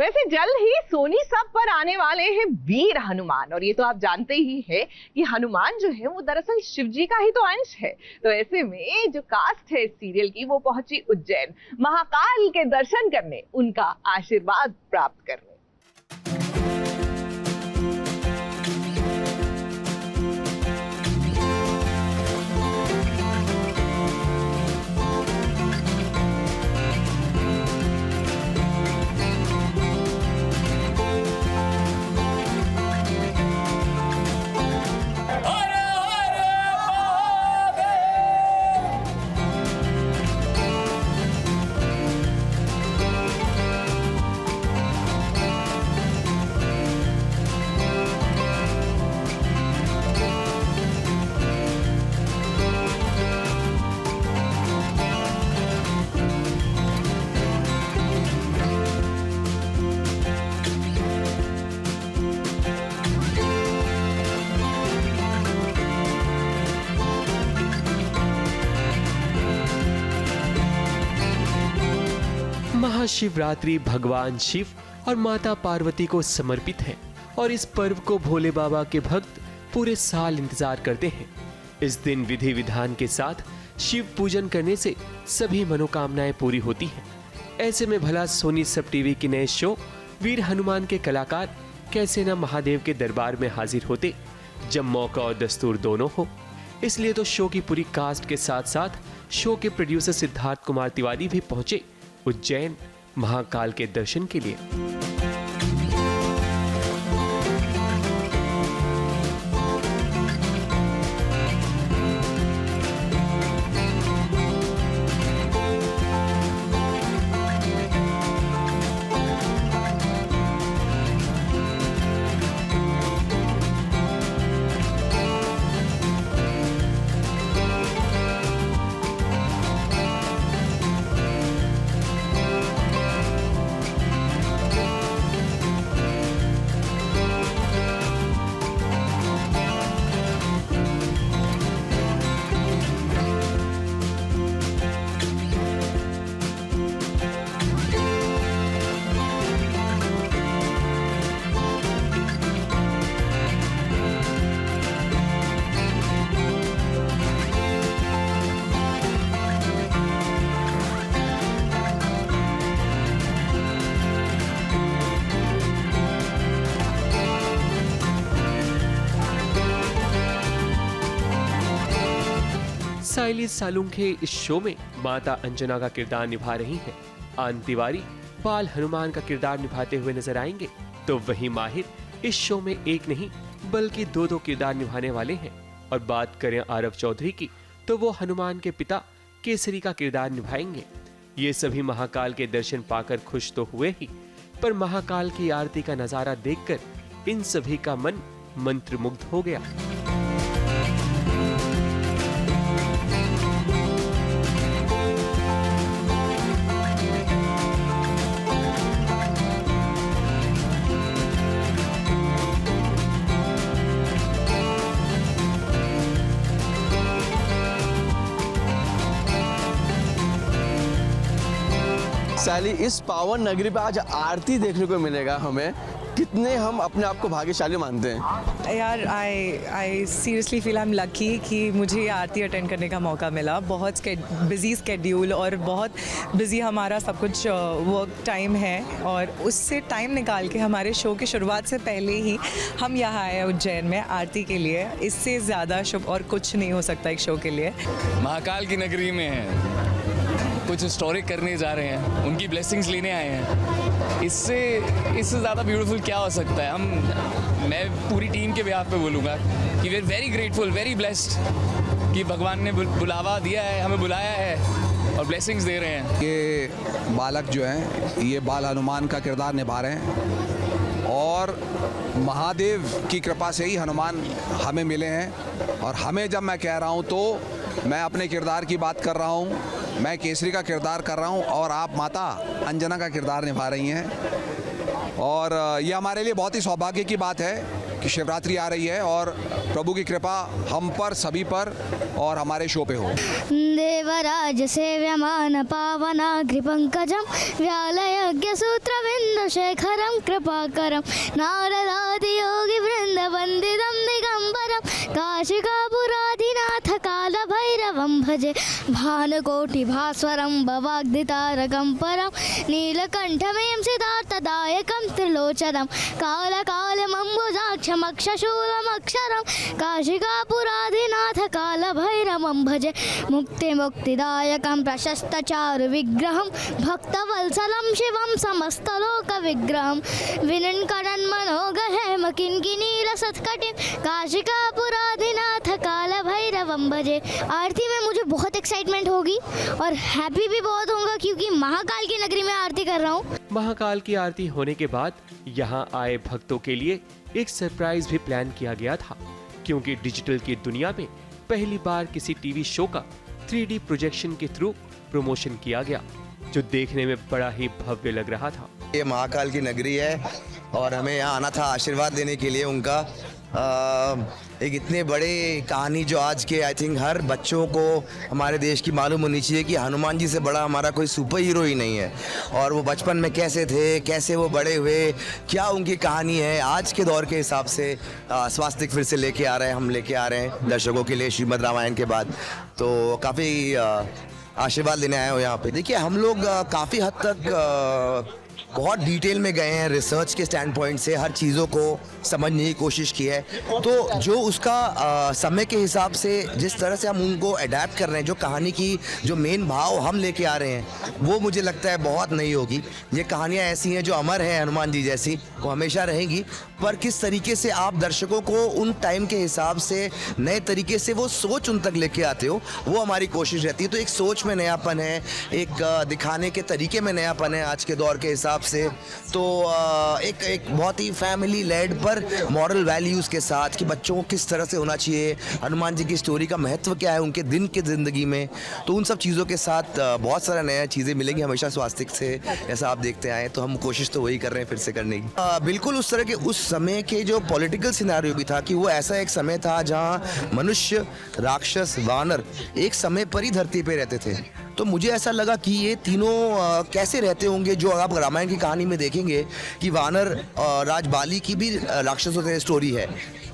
वैसे जल्द ही सोनी सब पर आने वाले हैं वीर हनुमान, और ये तो आप जानते ही हैं कि हनुमान जो है वो दरअसल शिव जी का ही तो अंश है। तो ऐसे में जो कास्ट है इस सीरियल की वो पहुंची उज्जैन महाकाल के दर्शन करने, उनका आशीर्वाद प्राप्त करने। महाशिवरात्रि भगवान शिव और माता पार्वती को समर्पित है और इस पर्व को भोले बाबा के भक्त पूरे साल इंतजार करते हैं। इस दिन विधि विधान के साथ शिव पूजन करने से सभी मनोकामनाएं पूरी होती हैं। ऐसे में भला सोनी सब टीवी के नए शो वीर हनुमान के कलाकार कैसे न महादेव के दरबार में हाजिर होते जब मौका और दस्तूर दोनों हो। इसलिए तो शो की पूरी कास्ट के साथ साथ शो के प्रोड्यूसर सिद्धार्थ कुमार तिवारी भी पहुंचे उज्जैन महाकाल के दर्शन के लिए। साइली सालुंखे इस शो में माता अंजना का किरदार निभा रही हैं। आन तिवारी बाल हनुमान का किरदार निभाते हुए नजर आएंगे, तो वहीं माहिर इस शो में एक नहीं बल्कि दो किरदार निभाने वाले हैं। और बात करें आरव चौधरी की, तो वो हनुमान के पिता केसरी का किरदार निभाएंगे। ये सभी महाकाल के दर्शन पाकर खुश तो हुए ही, पर महाकाल की आरती का नजारा देखकर इन सभी का मन मंत्रमुग्ध हो गया। साली इस पावन नगरी पे आज आरती देखने को मिलेगा हमें, कितने हम अपने आप को भाग्यशाली मानते हैं यार। I seriously feel I am lucky कि मुझे ये आरती अटेंड करने का मौका मिला। बहुत बिजी स्केड्यूल और बहुत बिजी हमारा सब कुछ वर्क टाइम है, और उससे टाइम निकाल के हमारे शो की शुरुआत से पहले ही हम यहाँ आए उज्जैन में आरती के लिए। इससे ज़्यादा शुभ और कुछ नहीं हो सकता एक शो के लिए। महाकाल की नगरी में है, कुछ हिस्टोरिक करने जा रहे हैं, उनकी ब्लेसिंग्स लेने आए हैं। इससे ज़्यादा ब्यूटीफुल क्या हो सकता है। मैं पूरी टीम के बिहाफ पे बोलूँगा कि we are very grateful, very blessed कि भगवान ने बुलावा दिया है, हमें बुलाया है और ब्लेसिंग्स दे रहे हैं। ये बालक जो हैं ये बाल हनुमान का किरदार निभा रहे हैं, और महादेव की कृपा से ही हनुमान हमें मिले हैं। और हमें जब मैं कह रहा हूँ तो मैं अपने किरदार की बात कर रहा हूँ, मैं केसरी का किरदार कर रहा हूँ और आप माता अंजना का किरदार निभा रही हैं। और ये हमारे लिए बहुत ही सौभाग्य की बात है कि शिवरात्रि आ रही है और प्रभु की कृपा हम पर, सभी पर और हमारे शो पे हो। देवराज सेव्यमान पावनाग्रिपङ्कजं व्यालयज्ञसूत्रविन्दुशेखरं कृपाकरं नारदादियोगिवृन्दवन्दितं दिगम्बरं काशिकापुराधिनाथ कालभैरवं भजे भानुकोटिभास्वरं भवाग्नितारकं परं नीलकण्ठमें सिद्धार्थदायकं त्रिलोचनं कालकालमम्बुजाक्षमक्षशूलमक्षरं काशिकापुराधिनाथ कालभैरवं भजे मुक्तिदायकं प्रशस्तचारुविग्रहं भक्तवत्सलं शिवं समस्तलोकविग्रहं विनन्करन्मनोगहेम किङ्किणीरसत्कटिं काशिकापुराधिनाथ कालभैरवं भजे। आरती में मुझे बहुत एक्साइटमेंट होगी और हैप्पी भी बहुत होगा क्योंकि महाकाल की नगरी में आरती कर रहा हूँ। महाकाल की आरती होने के बाद यहाँ आए भक्तों के लिए एक सरप्राइज भी प्लान किया गया था, क्योंकि डिजिटल की दुनिया में पहली बार किसी टीवी शो का 3D प्रोजेक्शन के थ्रू प्रमोशन किया गया, जो देखने में बड़ा ही भव्य लग रहा था। ये महाकाल की नगरी है और हमें यहाँ आना था आशीर्वाद देने के लिए उनका। एक इतने बड़े कहानी जो आज के आई थिंक हर बच्चों को हमारे देश की मालूम होनी चाहिए कि हनुमान जी से बड़ा हमारा कोई सुपर हीरो ही नहीं है। और वो बचपन में कैसे थे, कैसे वो बड़े हुए, क्या उनकी कहानी है, आज के दौर के हिसाब से स्वास्तिक फिर से लेके आ रहे हैं, हम लेके आ रहे हैं दर्शकों के लिए श्रीमद् रामायण के बाद। तो काफ़ी आशीर्वाद लेने आए हो यहाँ पे। देखिए हम लोग काफ़ी हद तक बहुत डिटेल में गए हैं, रिसर्च के स्टैंड पॉइंट से हर चीज़ों को समझने की कोशिश की है। तो जो उसका समय के हिसाब से जिस तरह से हम उनको अडेप्ट कर रहे हैं, जो कहानी की जो मेन भाव हम लेके आ रहे हैं, वो मुझे लगता है बहुत नई होगी। ये कहानियाँ ऐसी हैं जो अमर हैं, हनुमान जी जैसी, वो हमेशा रहेंगी। पर किस तरीके से आप दर्शकों को उन टाइम के हिसाब से नए तरीके से वो सोच उन तक लेके आते हो, वो हमारी कोशिश रहती है। तो एक सोच में नयापन है, एक दिखाने के तरीके में नयापन है आज के दौर के हिसाब से। तो एक बहुत ही फैमिली लेड पर मॉरल वैल्यूज़ के साथ कि बच्चों को किस तरह से होना चाहिए, हनुमान जी की स्टोरी का महत्व क्या है उनके दिन की ज़िंदगी में, तो उन सब चीज़ों के साथ बहुत सारा नया चीज़ें मिलेंगी हमेशा स्वास्तिक से। ऐसा आप देखते आए तो हम कोशिश तो वही कर रहे हैं फिर से करने की। बिल्कुल उस तरह के उस समय के जो पॉलिटिकल सिनेरियो भी था कि वो ऐसा एक समय था जहाँ मनुष्य, राक्षस, वानर एक समय पर ही धरती पे रहते थे। तो मुझे ऐसा लगा कि ये तीनों कैसे रहते होंगे, जो आप रामायण की कहानी में देखेंगे कि वानर राज बाली की भी राक्षसों से स्टोरी है,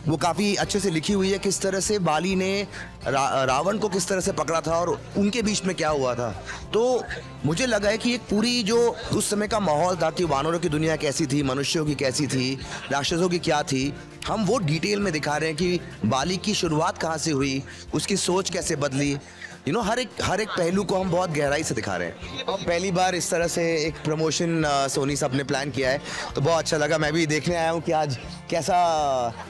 वो काफ़ी अच्छे से लिखी हुई है। किस तरह से बाली ने रावण को किस तरह से पकड़ा था और उनके बीच में क्या हुआ था। तो मुझे लगा है कि एक पूरी जो उस समय का माहौल था कि वानरों की दुनिया कैसी थी, मनुष्यों की कैसी थी, राक्षसों की क्या थी, हम वो डिटेल में दिखा रहे हैं कि बाली की शुरुआत कहाँ से हुई, उसकी सोच कैसे बदली। हर एक पहलू को हम बहुत गहराई से दिखा रहे हैं। और पहली बार इस तरह से एक प्रमोशन सोनी साहब ने प्लान किया है, तो बहुत अच्छा लगा। मैं भी देखने आया हूँ कि आज कैसा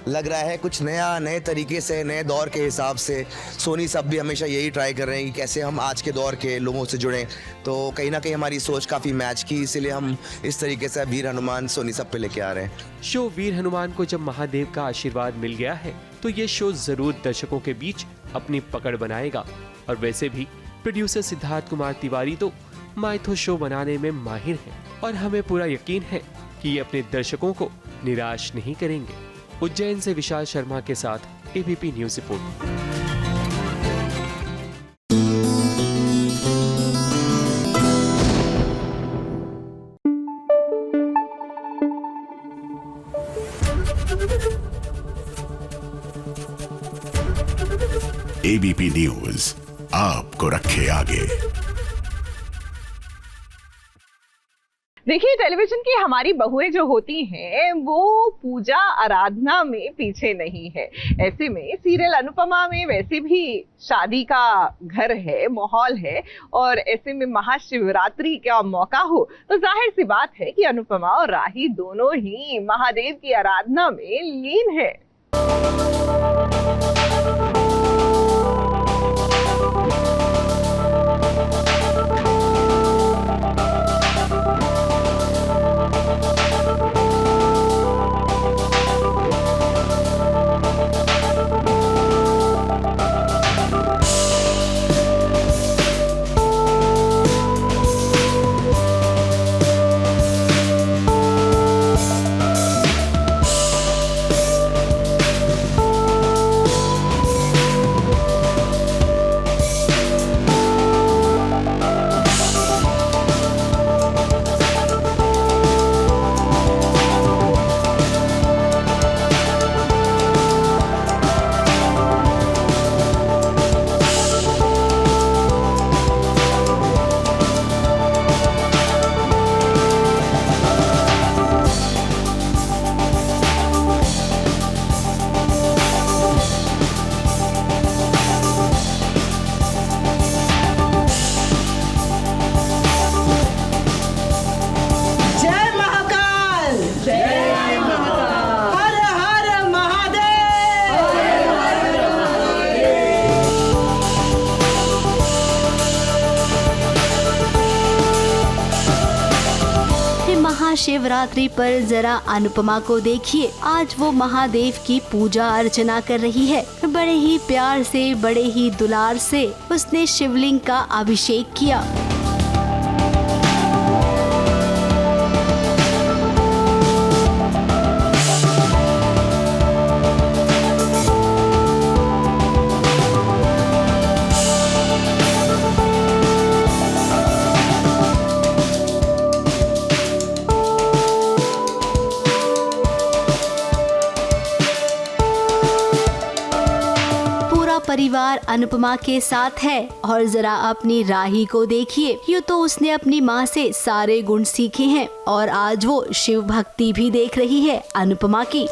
लग रहा है, कुछ नया, नए तरीके से, नए दौर के हिसाब से। सोनी साहब भी हमेशा यही ट्राई कर रहे हैं कि कैसे हम आज के दौर के लोगों से जुड़ें। तो कहीं ना कहीं हमारी सोच काफ़ी मैच की, इसीलिए हम इस तरीके से वीर हनुमान सोनी साहब पे लेके आ रहे हैं। शो वीर हनुमान को जब महादेव का आशीर्वाद मिल गया है, तो ये शो जरूर दर्शकों के बीच अपनी पकड़ बनाएगा। और वैसे भी प्रोड्यूसर सिद्धार्थ कुमार तिवारी तो माइथो शो बनाने में माहिर हैं, और हमें पूरा यकीन है कि ये अपने दर्शकों को निराश नहीं करेंगे। उज्जैन से विशाल शर्मा के साथ ABP news report. ABP news आपको रखे आगे। देखिए, टेलीविजन की हमारी बहुएं जो होती हैं वो पूजा आराधना में पीछे नहीं है। ऐसे में सीरियल अनुपमा में वैसे भी शादी का घर है, माहौल है, और ऐसे में महाशिवरात्रि का मौका हो तो जाहिर सी बात है कि अनुपमा और राही दोनों ही महादेव की आराधना में लीन है। महाशिवरात्रि पर जरा अनुपमा को देखिए। आज वो महादेव की पूजा अर्चना कर रही है। बड़े ही प्यार से, बड़े ही दुलार से उसने शिवलिंग का अभिषेक किया। परिवार अनुपमा के साथ है और जरा अपनी राही को देखिए। यूँ तो उसने अपनी माँ से सारे गुण सीखे हैं और आज वो शिव भक्ति भी देख रही है अनुपमा की।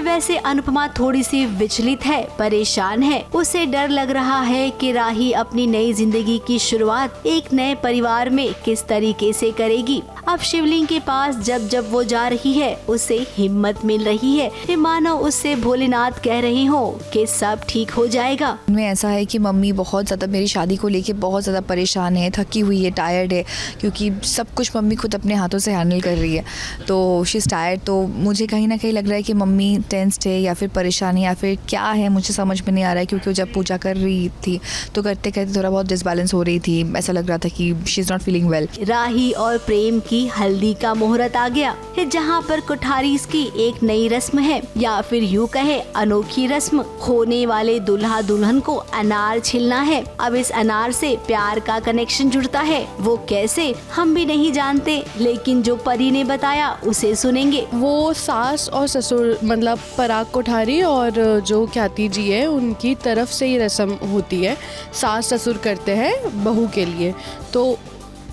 वैसे अनुपमा थोड़ी सी विचलित है, परेशान है। उसे डर लग रहा है कि राही अपनी नई जिंदगी की शुरुआत एक नए परिवार में किस तरीके से करेगी। अब शिवलिंग के पास जब जब वो जा रही है उसे हिम्मत मिल रही है, मानो उससे भोलेनाथ कह रहे हो कि सब ठीक हो जाएगा। में ऐसा है कि मम्मी बहुत ज़्यादा मेरी शादी को लेके बहुत ज़्यादा परेशान है, थकी हुई है, टायर्ड है, क्योंकि सब कुछ मम्मी खुद अपने हाथों से हैंडल कर रही है, तो शी इज़ टायर्ड। तो मुझे कहीं ना कहीं लग रहा है कि मम्मी टेंस्ड है या फिर परेशानी या फिर क्या है, मुझे समझ में नहीं आ रहा है। क्योंकि जब पूजा कर रही थी तो करते करते थोड़ा बहुत डिसबैलेंस हो रही थी, ऐसा लग रहा था कि she is not feeling well. Rahi और प्रेम की हल्दी का मुहूर्त आ गया है, जहाँ पर कुठारी की एक नई रस्म है या फिर यूँ कहे अनोखी रस्म। होने वाले दुल्हा दुल्हन को अनार छिलना है। अब इस अनार से प्यार का कनेक्शन जुड़ता है, वो कैसे हम भी नहीं जानते, लेकिन जो परी ने बताया उसे सुनेंगे। वो सास और ससुर मतलब पराग कोठारी और जो ख्याति जी है उनकी तरफ से ही रस्म होती है। सास ससुर करते हैं बहू के लिए, तो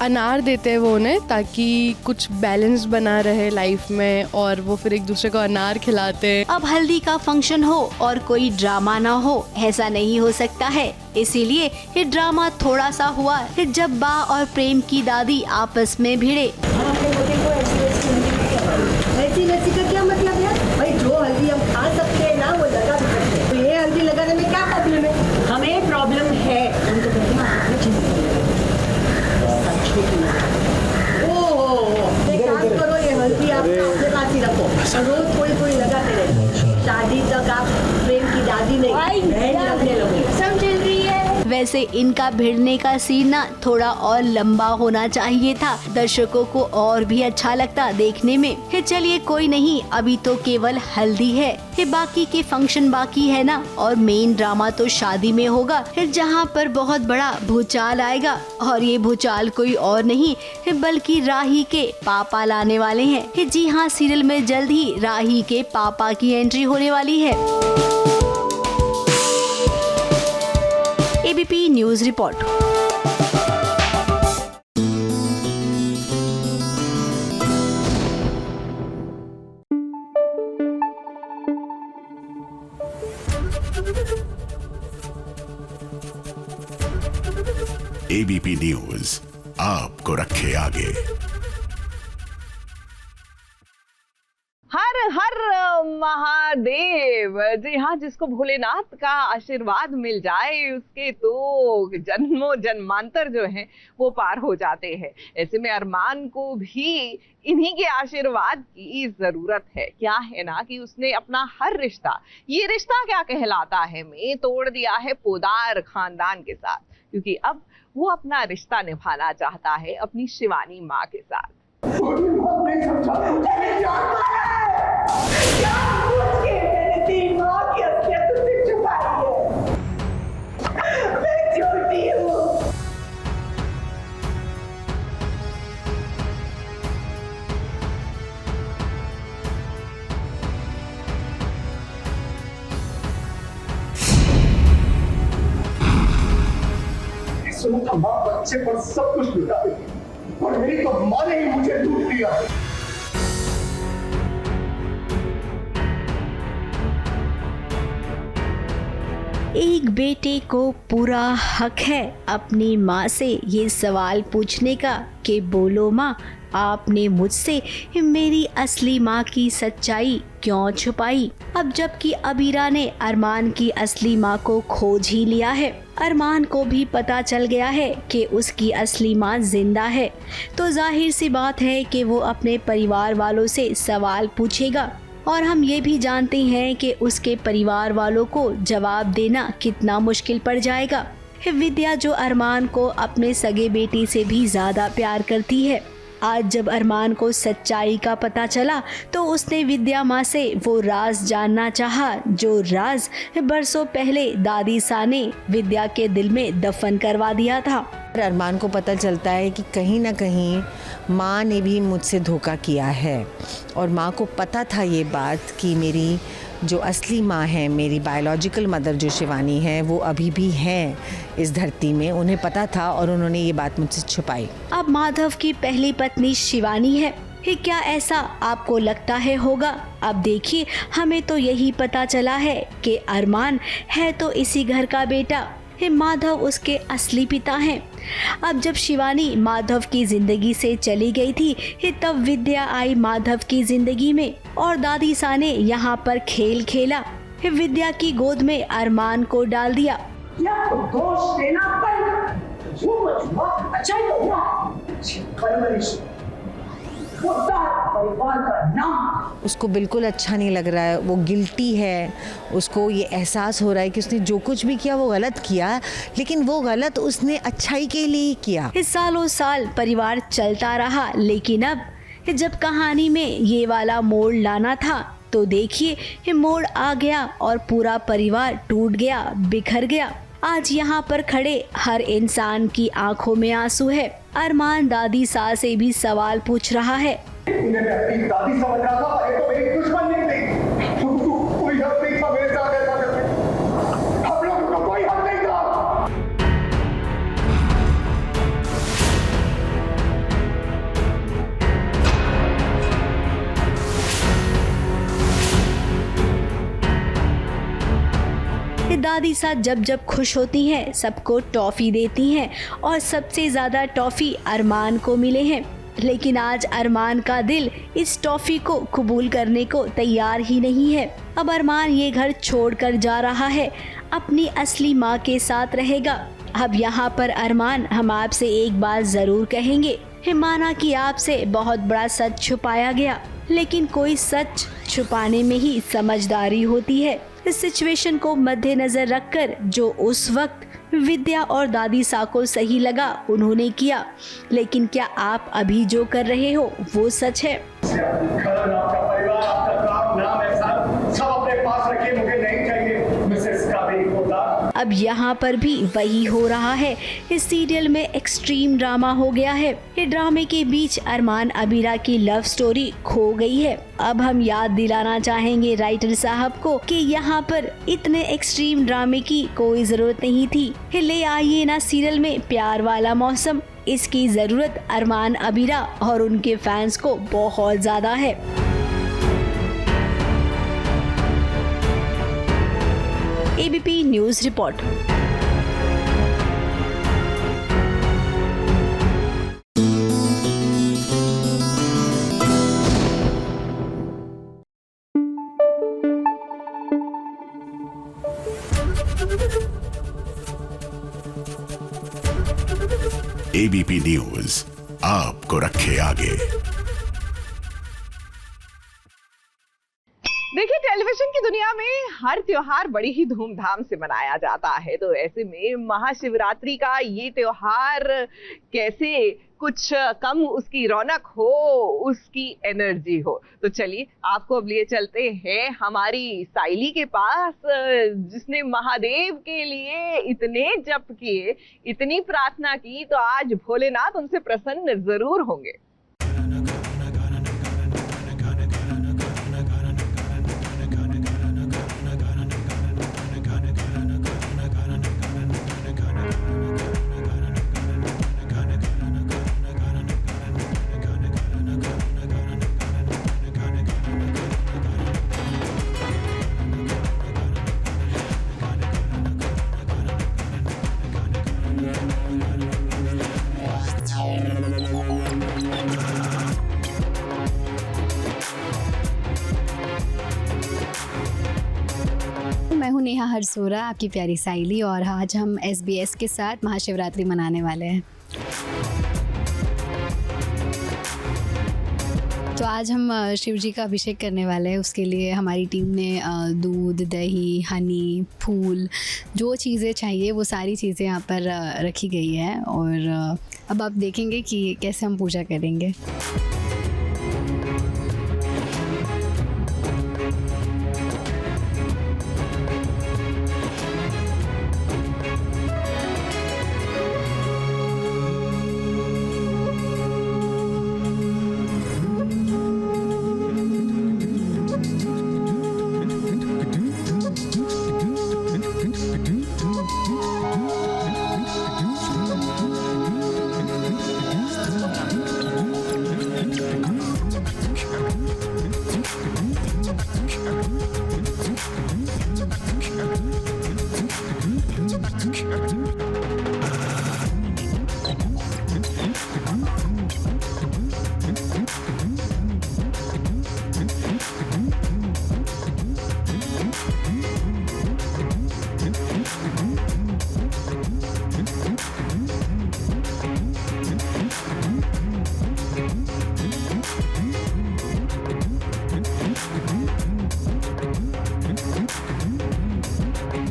अनार देते हैं वो उन्हें ताकि कुछ बैलेंस बना रहे लाइफ में, और वो फिर एक दूसरे को अनार खिलाते हैं। अब हल्दी का फंक्शन हो और कोई ड्रामा ना हो, ऐसा नहीं हो सकता है। इसीलिए ये ड्रामा थोड़ा सा हुआ जब बा और प्रेम की दादी आपस में भिड़े। ऐसी लस्सी का क्या मतलब है भाई? जो हल्दी हम खा सकते हैं ना वो लगा भी सकते हैं, तो ये हल्दी लगाने में क्या प्रॉब्लम है? हमें प्रॉब्लम है। हम तो कहते एक काम करो, ये हल्दी आप अपने पास ही रखो, रोज कोई कोई लगाते रहे, शादी तक आप प्रेम की दादी नहीं बहन लगने लगो। समझ रही है? वैसे इनका भिड़ने का सीन ना थोड़ा और लंबा होना चाहिए था, दर्शकों को और भी अच्छा लगता देखने में। चलिए कोई नहीं, अभी तो केवल हल्दी है, बाकी के फंक्शन बाकी है ना, और मेन ड्रामा तो शादी में होगा, जहाँ पर बहुत बड़ा भूचाल आएगा। और ये भूचाल कोई और नहीं बल्कि राही के पापा लाने वाले हैं। जी हाँ, सीरियल में जल्द ही राही के पापा की एंट्री होने वाली है। ABP news report. ABP news आपको रखे आगे। हर हर महादेव। जी हाँ, जिसको भोलेनाथ का आशीर्वाद मिल जाए उसके तो जन्मों जन्मांतर जो है वो पार हो जाते हैं। ऐसे में अरमान को भी इन्हीं के आशीर्वाद की जरूरत है। क्या है ना कि उसने अपना हर रिश्ता, ये रिश्ता क्या कहलाता है, में तोड़ दिया है पोदार खानदान के साथ, क्योंकि अब वो अपना रिश्ता निभाना चाहता है अपनी शिवानी माँ के साथ। माँ बच्चे पर सब कुछ लुटा देगी और मेरी तो माँ ने ही मुझे लूट दिया। एक बेटे को पूरा हक है अपनी माँ से ये सवाल पूछने का कि बोलो माँ आपने मुझसे मेरी असली माँ की सच्चाई क्यों छुपाई। अब जबकि अबीरा ने अरमान की असली माँ को खोज ही लिया है, अरमान को भी पता चल गया है कि उसकी असली माँ जिंदा है, तो जाहिर सी बात है कि वो अपने परिवार वालों से सवाल पूछेगा। और हम ये भी जानते हैं कि उसके परिवार वालों को जवाब देना कितना मुश्किल पड़ जाएगा। विद्या जो अरमान को अपने सगे बेटे से भी ज़्यादा प्यार करती है, आज जब अरमान को सच्चाई का पता चला तो उसने विद्या माँ से वो राज जानना चाहा जो राज बरसों पहले दादी सा ने विद्या के दिल में दफन करवा दिया था। अरमान को पता चलता है कि कहीं ना कहीं माँ ने भी मुझसे धोखा किया है और माँ को पता था ये बात कि मेरी जो असली माँ है, मेरी बायोलॉजिकल मदर जो शिवानी है, वो अभी भी है इस धरती में, उन्हें पता था और उन्होंने ये बात मुझसे छुपाई। अब माधव की पहली पत्नी शिवानी है, क्या ऐसा आपको लगता है होगा? अब देखिए, हमें तो यही पता चला है कि अरमान है तो इसी घर का बेटा, माधव उसके असली पिता हैं। अब जब शिवानी माधव की जिंदगी से चली गई थी तब विद्या आई माधव की जिंदगी में और दादी सा ने यहाँ पर खेल खेला, विद्या की गोद में अरमान को डाल दिया। दोष देना बंद, जो कुछ हुआ अच्छा ही हुआ, परवरिश परिवार का नाम। उसको बिल्कुल अच्छा नहीं लग रहा है, वो गिल्टी है, उसको ये एहसास हो रहा है कि उसने जो कुछ भी किया वो गलत किया, लेकिन वो गलत उसने अच्छाई के लिए ही किया। सालों साल परिवार चलता रहा, लेकिन अब जब कहानी में ये वाला मोड़ लाना था तो देखिए मोड़ आ गया और पूरा परिवार टूट गया, बिखर गया। आज यहाँ पर खड़े हर इंसान की आंखों में आंसू है। अरमान दादी सा से भी सवाल पूछ रहा है। उन्हें मैं अपनी दादी समझ रहा था, पर ये तो मेरी दुश्मन नहीं थी। तू कोई हक नहीं था मेरे साथ ऐसा करने, हम लोगों को कोई हक नहीं था। दादी सा जब जब खुश होती हैं सबको टॉफी देती हैं और सबसे ज़्यादा टॉफी अरमान को मिले हैं, लेकिन आज अरमान का दिल इस टॉफी को कबूल करने को तैयार ही नहीं है। अब अरमान ये घर छोड़कर जा रहा है, अपनी असली माँ के साथ रहेगा। अब यहाँ पर अरमान, हम आपसे एक बात ज़रूर कहेंगे, माना कि आपसे बहुत बड़ा सच छुपाया गया, लेकिन कोई सच छुपाने में ही समझदारी होती है। इस सिचुएशन को मद्देनजर रखकर जो उस वक्त विद्या और दादी सा को सही लगा उन्होंने किया, लेकिन क्या आप अभी जो कर रहे हो वो सच है? आपका परिवार, आपका काम, नाम, एहसान सब अपने पास रखिए, मुझे नहीं चाहिए मिसेस का भी होता। अब यहाँ पर भी वही हो रहा है। इस सीरियल में एक्सट्रीम ड्रामा हो गया है। ये ड्रामे के बीच अरमान अबीरा की लव स्टोरी खो गई है। अब हम याद दिलाना चाहेंगे राइटर साहब को कि यहाँ पर इतने एक्सट्रीम ड्रामे की कोई जरूरत नहीं थी। ले आइए ना सीरियल में प्यार वाला मौसम, इसकी जरूरत अरमान अबीरा और उनके फैंस को बहुत ज्यादा है। ABP news report. ABP news आपको रखे आगे। देखिए, टेलीविजन की दुनिया में हर त्योहार बड़ी ही धूमधाम से मनाया जाता है, तो ऐसे में महाशिवरात्रि का ये त्योहार कैसे कुछ कम उसकी रौनक हो, उसकी एनर्जी हो। तो चलिए आपको अब लिए चलते हैं हमारी साइली के पास, जिसने महादेव के लिए इतने जप किए, इतनी प्रार्थना की, तो आज भोलेनाथ उनसे प्रसन्न जरूर होंगे। मैं हूँ नेहा हरसोरा, आपकी प्यारी साइली, और आज हम SBS के साथ महाशिवरात्रि मनाने वाले हैं। तो आज हम शिव जी का अभिषेक करने वाले हैं। उसके लिए हमारी टीम ने दूध, दही, हनी, फूल, जो चीज़ें चाहिए वो सारी चीज़ें यहाँ पर रखी गई है। और अब आप देखेंगे कि कैसे हम पूजा करेंगे।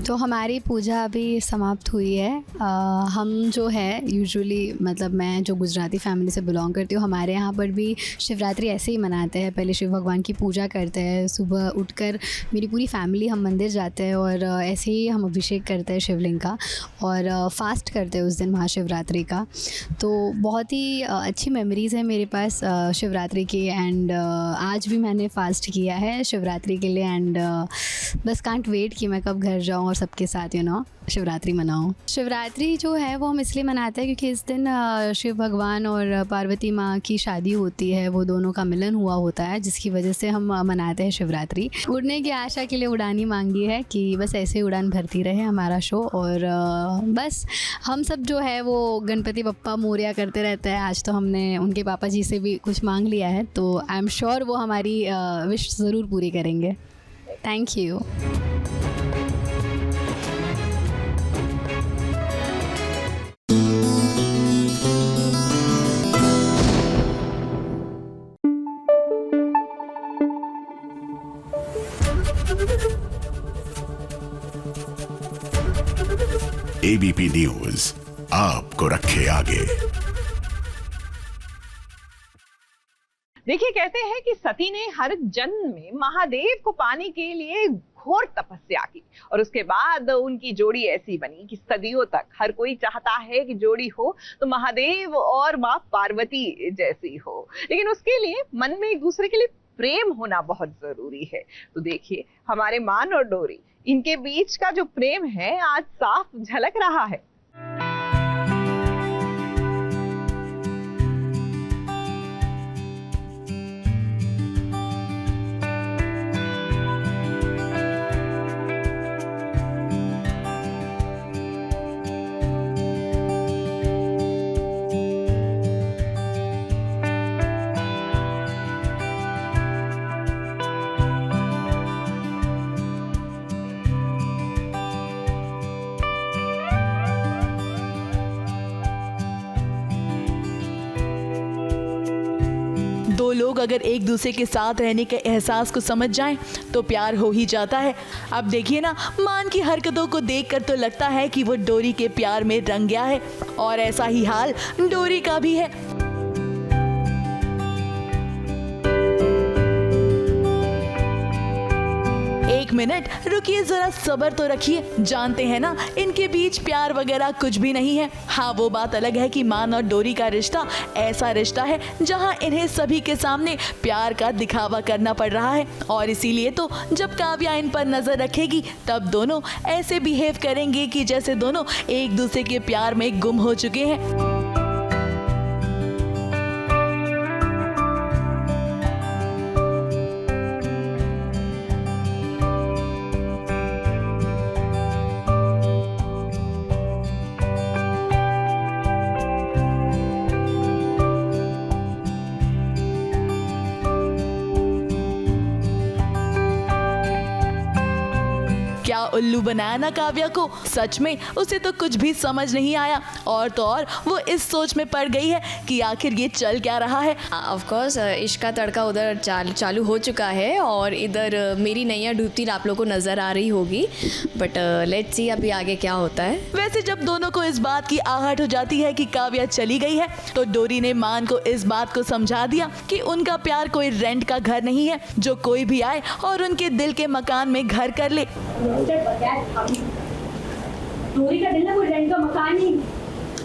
तो हमारी पूजा अभी समाप्त हुई है। हम जो है यूजुअली, मतलब मैं जो गुजराती फैमिली से बिलोंग करती हूँ, हमारे यहाँ पर भी शिवरात्रि ऐसे ही मनाते हैं। पहले शिव भगवान की पूजा करते हैं, सुबह उठकर मेरी पूरी फैमिली हम मंदिर जाते हैं और ऐसे ही हम अभिषेक करते हैं शिवलिंग का, और फास्ट करते हैं उस दिन महाशिवरात्रि का। तो बहुत ही अच्छी मेमोरीज़ है मेरे पास शिवरात्रि की। एंड आज भी मैंने फ़ास्ट किया है शिवरात्रि के लिए। एंड बस कांट वेट कि मैं कब घर जाऊँ और सबके साथ शिवरात्रि मनाऊँ। शिवरात्रि जो है वो हम इसलिए मनाते हैं क्योंकि इस दिन शिव भगवान और पार्वती माँ की शादी होती है, वो दोनों का मिलन हुआ होता है, जिसकी वजह से हम मनाते हैं शिवरात्रि। उड़ने की आशा के लिए उड़ानी मांगी है कि बस ऐसे ही उड़ान भरती रहे हमारा शो। और बस हम सब जो है वो गणपति बप्पा मोरया करते रहते हैं। आज तो हमने उनके पापा जी से भी कुछ मांग लिया है, तो आई एम श्योर वो हमारी विश ज़रूर पूरी करेंगे। Thank you. ABP न्यूज़ आपको रखे आगे। देखिए, कहते हैं कि सती ने हर जन्म में महादेव को पाने के लिए घोर तपस्या की, और उसके बाद उनकी जोड़ी ऐसी बनी कि सदियों तक हर कोई चाहता है कि जोड़ी हो तो महादेव और माँ पार्वती जैसी हो। लेकिन उसके लिए मन में एक दूसरे के लिए प्रेम होना बहुत जरूरी है। तो देखिए, हमारे मान और डोरी, इनके बीच का जो प्रेम है आज साफ झलक रहा है। दो लोग अगर एक दूसरे के साथ रहने के एहसास को समझ जाएं तो प्यार हो ही जाता है। अब देखिए ना, मान की हरकतों को देखकर तो लगता है कि वो डोरी के प्यार में रंग गया है, और ऐसा ही हाल डोरी का भी है। एक मिनट रुकिए, जरा सब्र तो रखिए। जानते हैं ना, इनके बीच प्यार वगैरह कुछ भी नहीं है। हाँ, वो बात अलग है कि मान और डोरी का रिश्ता ऐसा रिश्ता है जहाँ इन्हें सभी के सामने प्यार का दिखावा करना पड़ रहा है। और इसीलिए तो जब काव्या इन पर नजर रखेगी तब दोनों ऐसे बिहेव करेंगे कि जैसे दोनों एक दूसरे के प्यार में गुम हो चुके हैं। क्या उल्लू बनाया ना काव्या को। सच में उसे तो कुछ भी समझ नहीं आया, और तो और वो इस सोच में पड़ गई है कि आखिर ये चल क्या रहा है। ऑफ कोर्स इश्क का तड़का उधर चालू हो चुका है और इधर मेरी नैया डूबती आप लोगों को नजर आ रही होगी, बट लेट्स सी अभी आगे क्या होता है। वैसे जब दोनों को इस बात की आहट हो जाती है कि काव्या चली गई है, तो डोरी ने मान को इस बात को समझा दिया कि उनका प्यार कोई रेंट का घर नहीं है जो कोई भी आए और उनके दिल के मकान में घर कर ले। डोरी का दिल ना कोई रेंट का मकान नहीं,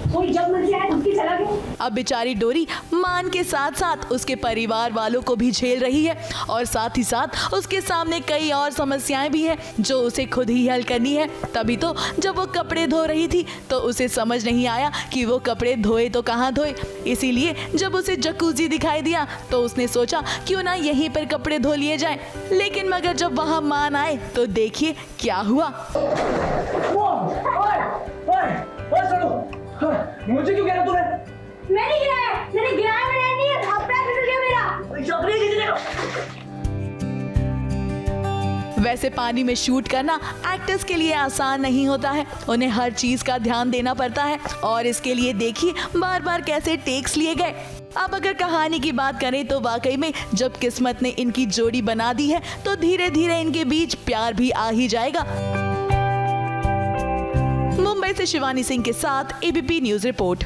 कोई जब मर्जी आए उसकी चला गया। अब बेचारी डोरी मान के साथ साथ उसके परिवार वालों को भी झेल रही है, और साथ ही साथ उसके सामने कई और समस्याएं भी हैं जो उसे खुद ही हल करनी है। तभी तो जब वो कपड़े धो रही थी तो उसे समझ नहीं आया कि वो कपड़े धोए तो कहाँ धोए। इसीलिए जब उसे जकूजी दिखाई दिया तो उसने सोचा क्यों ना यहीं पर कपड़े धो लिए जाएं। लेकिन मगर जब वहाँ मान आए तो देखिए क्या हुआ। मुझे क्यों कह रहा तूने? मैंने गिराया, मैंने गिराया, मैंने नहीं है, थप्पड़ फिर गया मेरा। चौकड़ी खींचने को। वैसे पानी में शूट करना एक्टर्स के लिए आसान नहीं होता है, उन्हें हर चीज का ध्यान देना पड़ता है, और इसके लिए देखिए बार बार कैसे टेक्स लिए गए। अब अगर कहानी की बात करें तो वाकई में जब किस्मत ने इनकी जोड़ी बना दी है तो धीरे धीरे इनके बीच प्यार भी आ ही जाएगा। मुंबई से शिवानी सिंह के साथ ABP news report.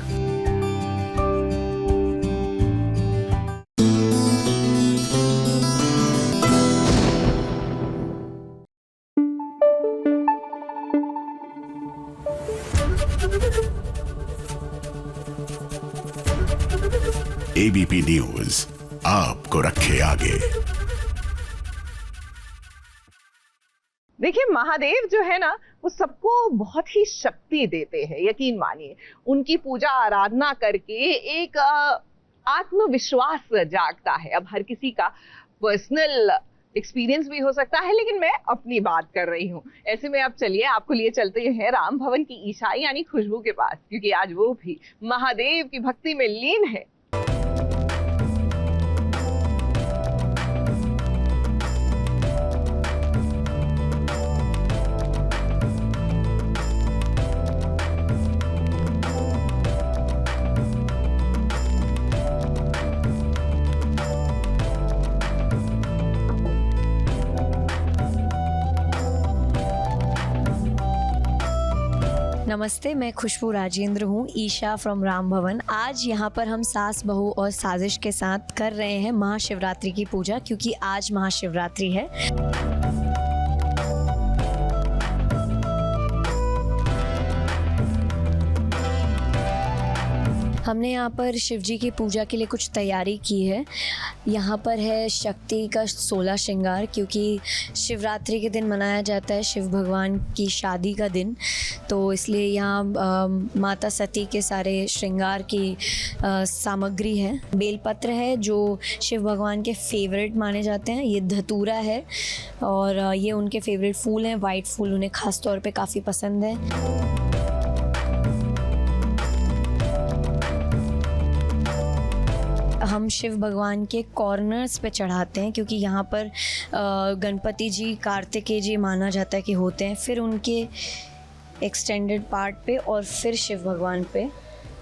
ABP news आपको रखे आगे। देखिए, महादेव जो है ना वो सबको बहुत ही शक्ति देते हैं, यकीन मानिए। उनकी पूजा आराधना करके एक आत्मविश्वास जागता है। अब हर किसी का पर्सनल एक्सपीरियंस भी हो सकता है, लेकिन मैं अपनी बात कर रही हूँ। ऐसे में अब चलिए आपको लिए चलते हैं राम भवन की ईशा यानी खुशबू के पास, क्योंकि आज वो भी महादेव की भक्ति में लीन है। नमस्ते, मैं खुशबू राजेंद्र हूँ, ईशा फ्रॉम राम भवन। आज यहाँ पर हम सास बहू और साजिश के साथ कर रहे हैं महाशिवरात्रि की पूजा, क्योंकि आज महाशिवरात्रि है। हमने यहाँ पर शिव जी की पूजा के लिए कुछ तैयारी की है। यहाँ पर है शक्ति का 16 श्रृंगार, क्योंकि शिवरात्रि के दिन मनाया जाता है शिव भगवान की शादी का दिन, तो इसलिए यहाँ माता सती के सारे श्रृंगार की सामग्री है। बेलपत्र है जो शिव भगवान के फेवरेट माने जाते हैं, ये धतूरा है और ये उनके फेवरेट फूल हैं। वाइट फूल उन्हें ख़ास तौर पे काफ़ी पसंद है। हम शिव भगवान के कॉर्नर्स पे चढ़ाते हैं, क्योंकि यहाँ पर गणपति जी, कार्तिकेय जी माना जाता है कि होते हैं, फिर उनके एक्सटेंडेड पार्ट पे और फिर शिव भगवान पे,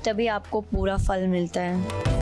तभी आपको पूरा फल मिलता है।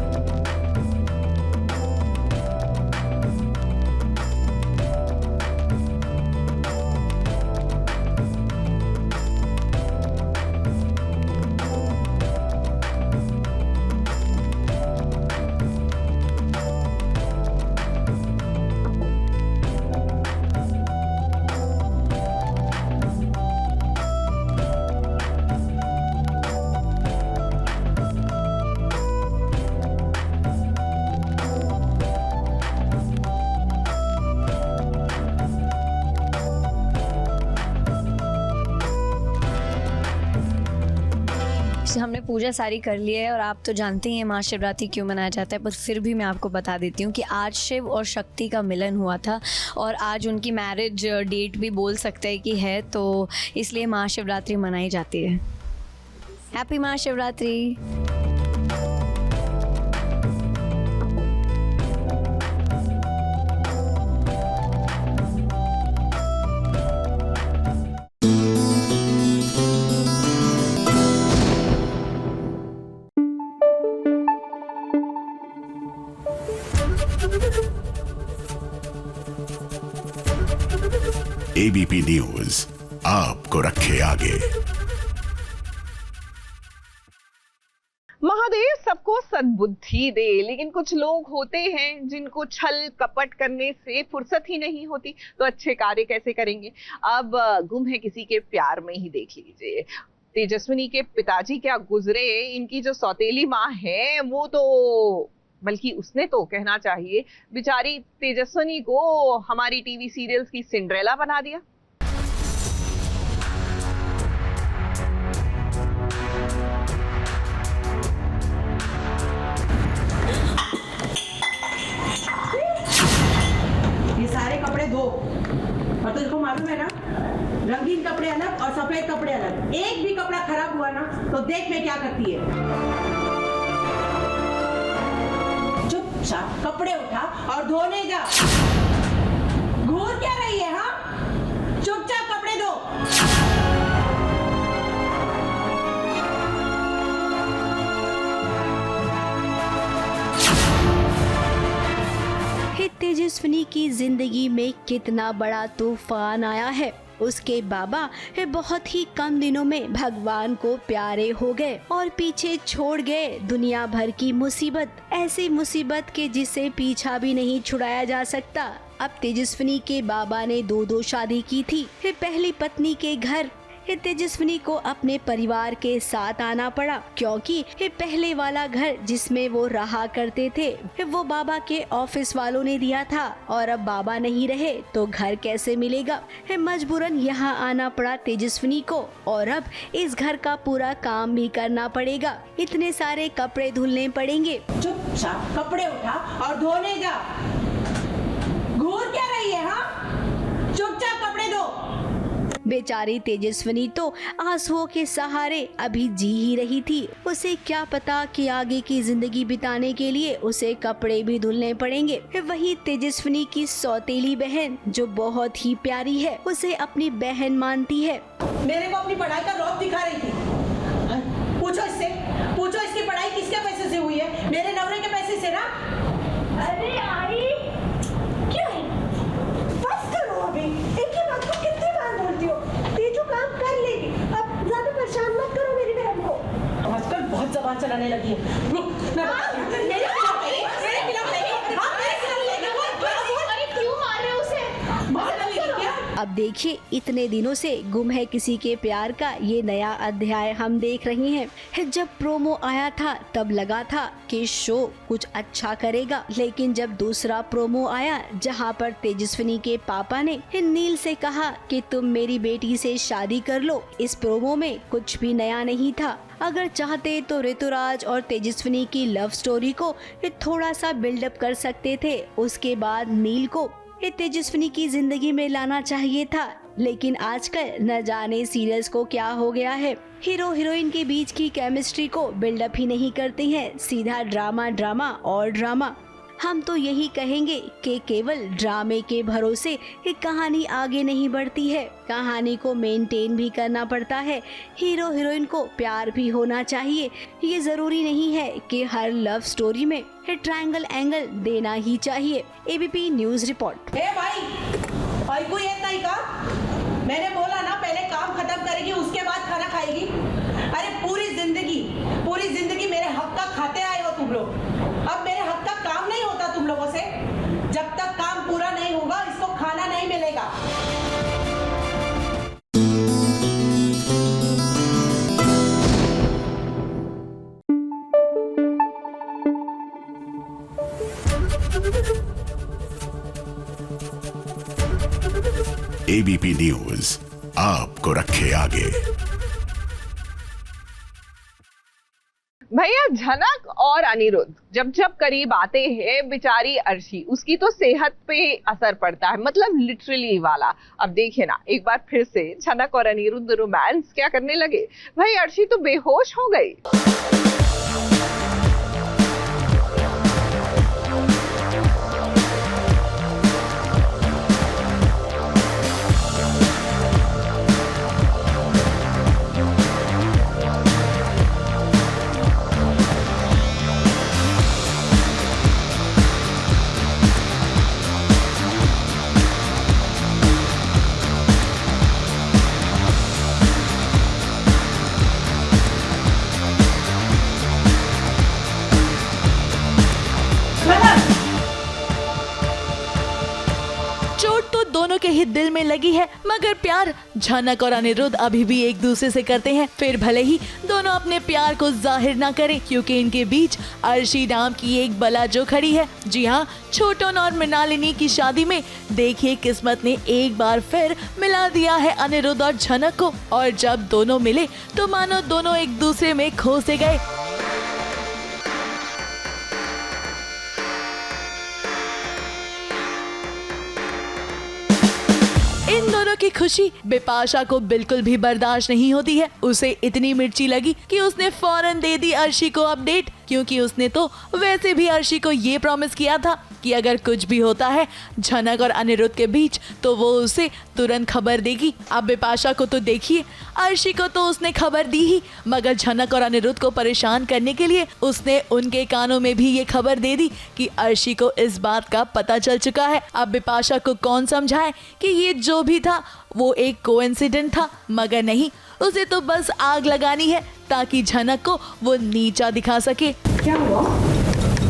हमने पूजा सारी कर ली है और आप तो जानते ही हैं महाशिवरात्रि क्यों मनाया जाता है, पर फिर भी मैं आपको बता देती हूँ कि आज शिव और शक्ति का मिलन हुआ था और आज उनकी मैरिज डेट भी बोल सकते हैं कि है, तो इसलिए महाशिवरात्रि मनाई जाती है। हैप्पी महाशिवरात्रि। एबीपी न्यूज आपको रखे आगे। महादेव सबको सद्बुद्धि दे, लेकिन कुछ लोग होते हैं जिनको छल कपट करने से फुर्सत ही नहीं होती, तो अच्छे कार्य कैसे करेंगे। अब गुम है किसी के प्यार में ही देख लीजिए। तेजस्विनी के पिताजी क्या गुजरे, इनकी जो सौतेली माँ है वो तो, बल्कि उसने तो कहना चाहिए बेचारी तेजस्विनी को हमारी टीवी सीरियल्स की सिंड्रेला बना दिया। ये सारे कपड़े धो, और तुझको मालूम है ना, रंगीन कपड़े अलग और सफेद कपड़े अलग। एक भी कपड़ा खराब हुआ ना तो देख मैं क्या करती है। चुपचाप कपड़े उठा और धोने जा। घूर क्या रही है? हाँ, चुपचाप कपड़े धो। तेजस्विनी की जिंदगी में कितना बड़ा तूफान आया है। उसके बाबा बहुत ही कम दिनों में भगवान को प्यारे हो गए और पीछे छोड़ गए दुनिया भर की मुसीबत, ऐसी मुसीबत के जिससे पीछा भी नहीं छुड़ाया जा सकता। अब तेजस्विनी के बाबा ने दो शादी की थी। पहली पत्नी के घर तेजस्विनी को अपने परिवार के साथ आना पड़ा, क्योंकि पहले वाला घर जिसमें वो रहा करते थे वो बाबा के ऑफिस वालों ने दिया था, और अब बाबा नहीं रहे तो घर कैसे मिलेगा। मजबूरन यहाँ आना पड़ा तेजस्विनी को, और अब इस घर का पूरा काम भी करना पड़ेगा। इतने सारे कपड़े धुलने पड़ेंगे। चुपचाप कपड़े उठा और धोने जा। घूर क्या रही है? हाँ, चुपचाप कपड़े धो। बेचारी तेजस्विनी तो आंसुओं के सहारे अभी जी ही रही थी। उसे क्या पता कि आगे की जिंदगी बिताने के लिए उसे कपड़े भी धुलने पड़ेंगे। वही तेजस्विनी की सौतेली बहन जो बहुत ही प्यारी है, उसे अपनी बहन मानती है। मेरे को अपनी पढ़ाई का रौब दिखा रही थी। पूछो इससे, पूछो इसकी पढ़ाई किसके पैसे से हुई है? मेरे नवरे के पैसे से ना। अरे आई क्यों है? बस करो अभी, एक ही बात को कितनी बार बोलती हो? तेजू काम कर लेगी, अब ज्यादा परेशान मत करो मेरी बहन को। आजकल बहुत जबान चलाने लगी है। रुक, मैं अब देखिए, इतने दिनों से गुम है किसी के प्यार का ये नया अध्याय हम देख रही हैं। जब प्रोमो आया था तब लगा था कि शो कुछ अच्छा करेगा, लेकिन जब दूसरा प्रोमो आया जहां पर तेजस्विनी के पापा ने नील से कहा कि तुम मेरी बेटी से शादी कर लो, इस प्रोमो में कुछ भी नया नहीं था। अगर चाहते तो ऋतुराज और तेजस्विनी की लव स्टोरी को थोड़ा सा बिल्डअप कर सकते थे, उसके बाद नील को तेजस्विनी की जिंदगी में लाना चाहिए था। लेकिन आजकल न जाने सीरियल्स को क्या हो गया है, हीरो हीरोइन के बीच की केमिस्ट्री को बिल्डअप ही नहीं करते हैं, सीधा ड्रामा ड्रामा और ड्रामा। हम तो यही कहेंगे कि केवल ड्रामे के भरोसे एक कहानी आगे नहीं बढ़ती है। कहानी को मेंटेन भी करना पड़ता है। हीरो हीरोइन को प्यार भी होना चाहिए। ये जरूरी नहीं है कि हर लव स्टोरी में ट्रायंगल एंगल देना ही चाहिए। ABP news report. भाई को ये नहीं कहा, मैंने बोला ना पहले काम खत्म करेगी उसके बाद खाना खाएगी। अरे पूरी जिंदगी मेरे हक का खाते आए हो तुम लोग। अब मेरे हक का काम नहीं होता तुम लोगों से। जब तक काम पूरा नहीं होगा इसको खाना नहीं मिलेगा। एबीपी न्यूज आपको रखे आगे। भैया, झनक और अनिरुद्ध जब जब करीब आते हैं, बेचारी अर्शी, उसकी तो सेहत पे असर पड़ता है, मतलब लिटरली वाला। अब देखिए ना, एक बार फिर से झनक और अनिरुद्ध रोमांस क्या करने लगे। भाई अर्शी तो बेहोश हो गई। चोट तो दोनों के ही दिल में लगी है, मगर प्यार झनक और अनिरुद्ध अभी भी एक दूसरे से करते हैं। फिर भले ही दोनों अपने प्यार को जाहिर ना करें, क्योंकि इनके बीच अर्शी नाम की एक बला जो खड़ी है। जी हाँ, छोटन और मृणालिनी की शादी में देखिए किस्मत ने एक बार फिर मिला दिया है अनिरुद्ध और झनक को, और जब दोनों मिले तो मानो दोनों एक दूसरे में खो से गए। इन दोनों की खुशी बिपाशा को बिल्कुल भी बर्दाश्त नहीं होती है। उसे इतनी मिर्ची लगी कि उसने फौरन दे दी अर्शी को अपडेट, क्योंकि उसने तो वैसे भी अर्शी को ये प्रॉमिस किया था कि अगर कुछ भी होता है झनक और अनिरुद्ध के बीच तो वो उसे तुरंत खबर देगी। अब बिपाशा को तो देखिए, अर्शी को तो उसने खबर दी ही, मगर झनक और अनिरुद्ध को परेशान करने के लिए उसने उनके कानों में भी ये खबर दे दी कि अर्शी को इस बात का पता चल चुका है। अब बिपाशा को कौन समझाए कि ये जो भी था वो एक कोइंसिडेंट था, मगर नहीं, उसे तो बस आग लगानी है ताकि झनक को वो नीचा दिखा सके। क्या हुआ?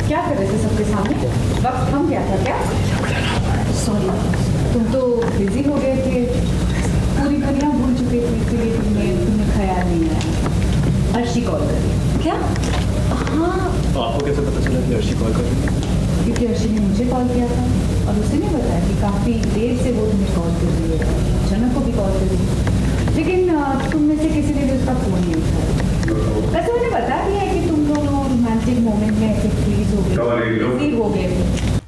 क्या कर रहे थे सबके सामने? वक्त थम गया था क्या? सॉरी, तुम तो बिजी हो गए थे, पूरी दुनिया भूल चुके थे, इसलिए तुम्हें ख्याल नहीं आया। अर्शी कॉल कर रही। क्या? हाँ। आपको कैसे पता चला कि अर्शी कॉल कर रही है? क्योंकि अर्शी ने मुझे कॉल किया था और उसने नहीं बताया कि काफ़ी देर से वो तुम्हें कॉल कर रही है, जनक को भी कॉल कर रही है, लेकिन तुम में से किसी ने भी उसका फ़ोन नहीं उठाया। वैसे मैंने बता दिया है कि तुम दोनों रोमांटिक मोमेंट में ऐसे फ्रीज हो गए।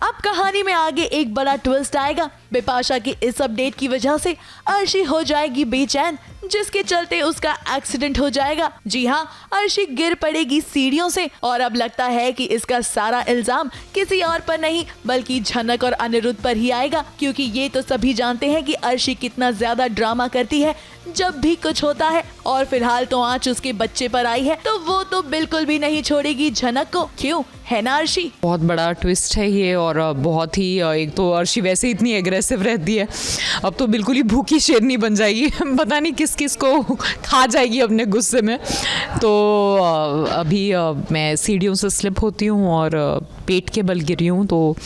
अब कहानी में आगे एक बड़ा ट्विस्ट आएगा। बिपाशा की इस अपडेट की वजह से अर्शी हो जाएगी बेचैन, जिसके चलते उसका एक्सीडेंट हो जाएगा। जी हाँ, अर्शी गिर पड़ेगी सीढ़ियों से, और अब लगता है कि इसका सारा इल्जाम किसी और पर नहीं बल्कि झनक और अनिरुद्ध पर ही आएगा, क्योंकि ये तो सभी जानते हैं कि अर्शी कितना ज्यादा ड्रामा करती है जब भी कुछ होता है, और फिलहाल तो आंच उसके बच्चे पर आई है, तो वो तो बिल्कुल भी नहीं छोड़ेगी झनक को। क्यों, है ना अर्शी? बहुत बड़ा ट्विस्ट है ये, और बहुत ही, एक तो अर्शी वैसे ही इतनी एग्रेसिव रहती है, अब तो बिल्कुल ही भूखी शेरनी बन जाएगी पता नहीं किस किस को खा जाएगी अपने गुस्से में। तो अभी मैं सीढ़ियों से स्लिप होती हूँ और पेट के बल गिरी हूँ, तो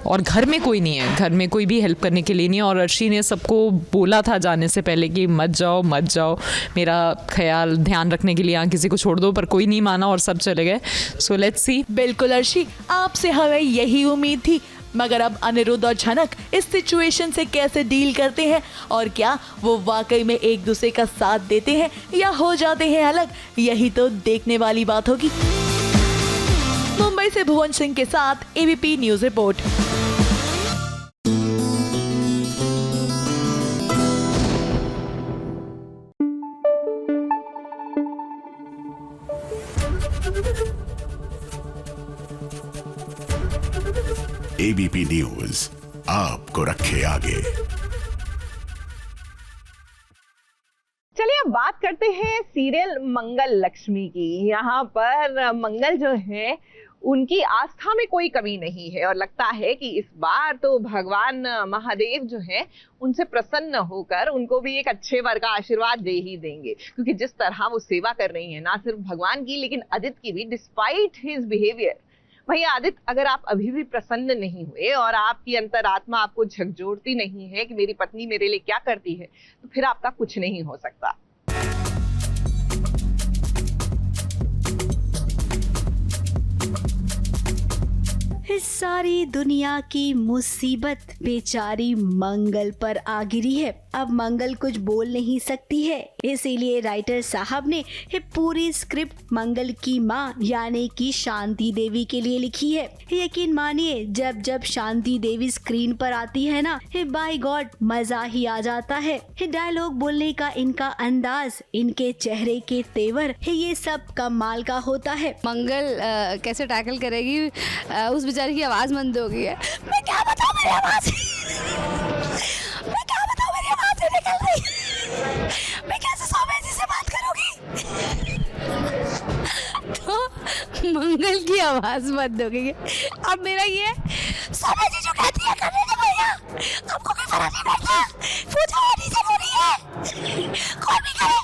और घर में कोई नहीं है, घर में कोई भी हेल्प करने के लिए नहीं है, और अर्शी ने सबको बोला था जाने से पहले कि मत जाओ, मेरा ख्याल ध्यान रखने के लिए यहाँ किसी को छोड़ दो, पर कोई नहीं माना और सब चले गए। So let's see. बिल्कुल अर्शी, आपसे हमें यही उम्मीद थी, मगर अब अनिरुद्ध और झनक इस सिचुएशन से कैसे डील करते हैं, और क्या वो वाकई में एक दूसरे का साथ देते हैं या हो जाते हैं अलग, यही तो देखने वाली बात होगी। मुंबई से भुवन सिंह के साथ ABP news report. ABP news आपको रखे आगे। चलिए अब बात करते हैं सीरियल मंगल लक्ष्मी की। यहाँ पर मंगल जो है उनकी आस्था में कोई कमी नहीं है, और लगता है कि इस बार तो भगवान महादेव जो है उनसे प्रसन्न होकर उनको भी एक अच्छे वर का आशीर्वाद दे ही देंगे, क्योंकि जिस तरह वो सेवा कर रही है ना सिर्फ भगवान की लेकिन आदित्य की भी, डिस्पाइट हिज बिहेवियर। भैया आदित्य, अगर आप अभी भी प्रसन्न नहीं हुए और आपकी अंतरात्मा आपको झकझोरती नहीं है कि मेरी पत्नी मेरे लिए क्या करती है, तो फिर आपका कुछ नहीं हो सकता। इस सारी दुनिया की मुसीबत बेचारी मंगल पर आ गिरी है। अब मंगल कुछ बोल नहीं सकती है, इसीलिए राइटर साहब ने ये पूरी स्क्रिप्ट मंगल की माँ यानी कि शांति देवी के लिए लिखी है। यकीन मानिए, जब जब शांति देवी स्क्रीन पर आती है ना, बाय गॉड मजा ही आ जाता है। डायलॉग बोलने का इनका अंदाज, इनके चेहरे के तेवर, ये सब कमाल का होता है। मंगल कैसे टैकल करेगी उस बेचारी की आवाज बंद हो गई है। मैं क्या बताऊं, मेरी आवाज मैं क्या बताऊं, मेरी आवाज नहीं निकल रही। मैं कैसे सौम्या जी से बात करूंगी? तो मंगल की आवाज बंद हो गई है। अब मेरा ये सौम्या जी जो कहती है करने दो भैया, हमको कोई फर्क नहीं पड़ता। पूजा होनी जरूरी है, कौन भी करे।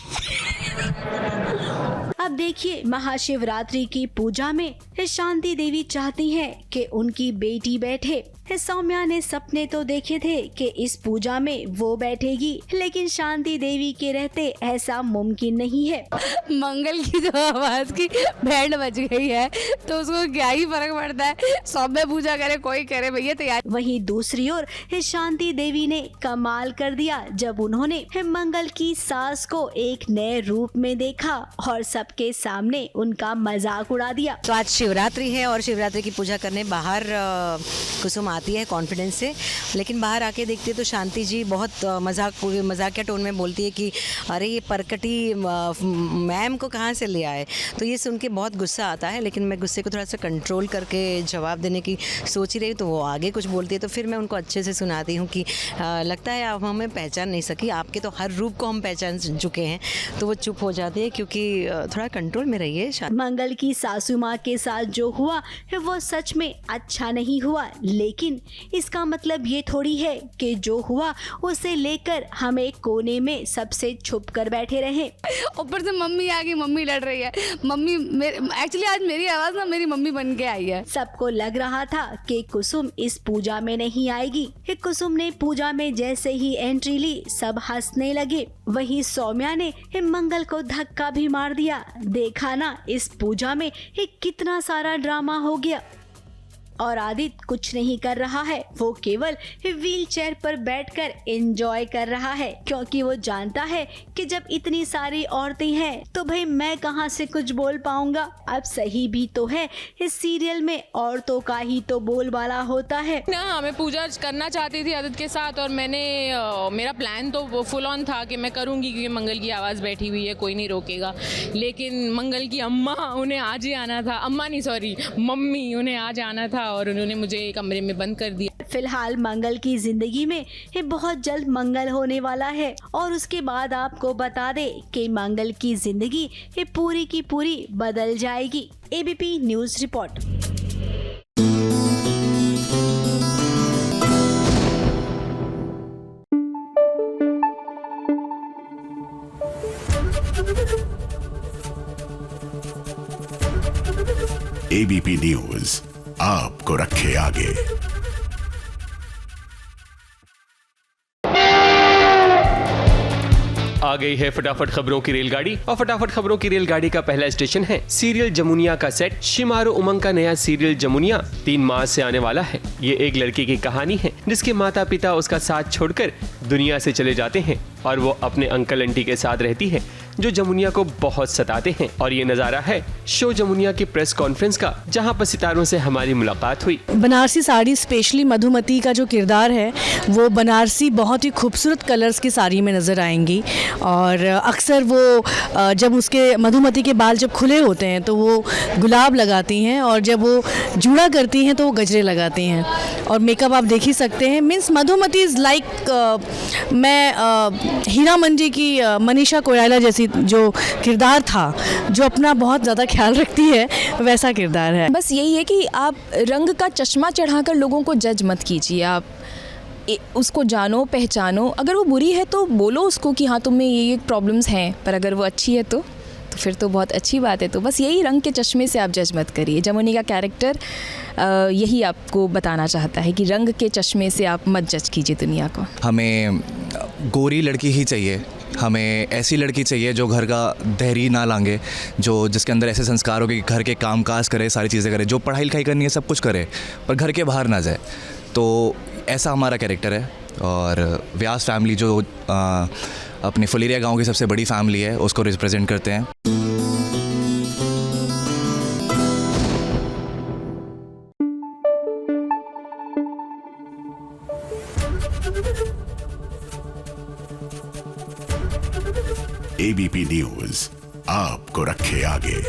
अब देखिए, महाशिवरात्रि की पूजा में शांति देवी चाहती हैं कि उनकी बेटी बैठे सौम्या ने सपने तो देखे थे कि इस पूजा में वो बैठेगी, लेकिन शांति देवी के रहते ऐसा मुमकिन नहीं है। मंगल की जो आवाज की बैंड बज गई है तो उसको क्या ही फर्क पड़ता है, सौम्या पूजा करे कोई करे भैया तैयार। वहीं दूसरी ओर शांति देवी ने कमाल कर दिया जब उन्होंने मंगल की सास को एक नए रूप में देखा और सबके सामने उनका मजाक उड़ा दिया। तो आज शिवरात्रि है और शिवरात्रि की पूजा करने बाहर कुसुम आती है कॉन्फिडेंस से, लेकिन बाहर आके देखती है तो शांति जी बहुत मजाकिया टोन में बोलती है कि अरे ये परकटी मैम को कहाँ से ले आए। तो ये सुन के बहुत गुस्सा आता है, लेकिन मैं गुस्से को थोड़ा सा कंट्रोल करके जवाब देने की सोच ही रही, तो वो आगे कुछ बोलती है तो फिर मैं उनको अच्छे से सुनाती हूँ कि लगता है आप हमें पहचान नहीं सकी, आपके तो हर रूप को हम पहचान चुके हैं। तो वो चुप हो जाती है क्योंकि थोड़ा कंट्रोल में रही है। मंगल की सासू माँ के साथ जो हुआ वो सच में अच्छा नहीं हुआ, लेकिन इसका मतलब ये थोड़ी है कि जो हुआ उसे लेकर हम एक कोने में सबसे छुप कर बैठे रहे। ऊपर से मम्मी आ गई, मम्मी लड़ रही है, मम्मी एक्चुअली आज मेरी आवाज ना मेरी मम्मी बन के आई है। सबको लग रहा था कि कुसुम इस पूजा में नहीं आएगी। कुसुम ने पूजा में जैसे ही एंट्री ली सब हंसने लगे। वहीं सौम्या ने मंगल को धक्का भी मार दिया। देखा ना इस पूजा में कितना सारा ड्रामा हो गया। और आदित्य कुछ नहीं कर रहा है, वो केवल व्हीलचेयर पर बैठकर एंजॉय कर रहा है, क्योंकि वो जानता है कि जब इतनी सारी औरतें हैं तो भाई मैं कहाँ से कुछ बोल पाऊंगा। अब सही भी तो है, इस सीरियल में औरतों का ही तो बोलबाला होता है ना। मैं पूजा करना चाहती थी आदित्य के साथ और मैंने मेरा प्लान तो वो फुल ऑन था कि मैं करूँगी क्योंकि मंगल की आवाज़ बैठी हुई है, कोई नहीं रोकेगा। लेकिन मंगल की अम्मा उन्हें आज ही आना था, अम्मा नहीं सॉरी मम्मी, उन्हें आज आना था और उन्होंने मुझे कमरे में बंद कर दिया। फिलहाल मंगल की जिंदगी में बहुत जल्द मंगल होने वाला है और उसके बाद आपको बता दे कि मंगल की जिंदगी पूरी की पूरी बदल जाएगी। ABP news report. ABP news आपको रखे आगे। आ गई है फटाफट खबरों की रेलगाड़ी और फटाफट खबरों की रेलगाड़ी का पहला स्टेशन है सीरियल जमुनिया का सेट। शिमारू उमंग का नया सीरियल जमुनिया 3 मार्च से आने वाला है। ये एक लड़की की कहानी है जिसके माता पिता उसका साथ छोड़कर दुनिया से चले जाते हैं और वो अपने अंकल आंटी के साथ रहती है जो जमुनिया को बहुत सताते हैं। और ये नजारा है शो जमुनिया की प्रेस कॉन्फ्रेंस का, जहां पर सितारों से हमारी मुलाकात हुई। बनारसी साड़ी स्पेशली मधुमती का जो किरदार है वो बनारसी बहुत ही खूबसूरत कलर्स की साड़ी में नज़र आएंगी और अक्सर वो जब उसके मधुमती के बाल जब खुले होते हैं तो वो गुलाब लगाती हैं और जब वो जूड़ा करती हैं तो वो गजरे लगाती हैं और मेकअप आप देख ही सकते हैं। मीन्स मधुमती इज़ लाइक मैं हीरा मंजी की मनीषा कोयराला जैसी जो किरदार था जो अपना बहुत ज़्यादा ख्याल रखती है, वैसा किरदार है। बस यही है कि आप रंग का चश्मा चढ़ाकर लोगों को जज मत कीजिए, आप उसको जानो पहचानो। अगर वो बुरी है तो बोलो उसको कि हाँ तुम्हें ये प्रॉब्लम्स हैं, पर अगर वो अच्छी है तो फिर तो बहुत अच्छी बात है। तो बस यही रंग के चश्मे से आप जज मत करिए। जमुनी का कैरेक्टर यही आपको बताना चाहता है कि रंग के चश्मे से आप मत जज कीजिए दुनिया को। हमें गोरी लड़की ही चाहिए, हमें ऐसी लड़की चाहिए जो घर का देहरी ना लांगे, जो जिसके अंदर ऐसे संस्कार हो कि घर के काम काज करे, सारी चीज़ें करे, जो पढ़ाई लिखाई करनी है सब कुछ करे पर घर के बाहर ना जाए। तो ऐसा हमारा कैरेक्टर है। और व्यास फैमिली जो अपने फुलेरिया गांव की सबसे बड़ी फैमिली है उसको रिप्रेजेंट करते हैं। एबीपी न्यूज आपको रखे आगे।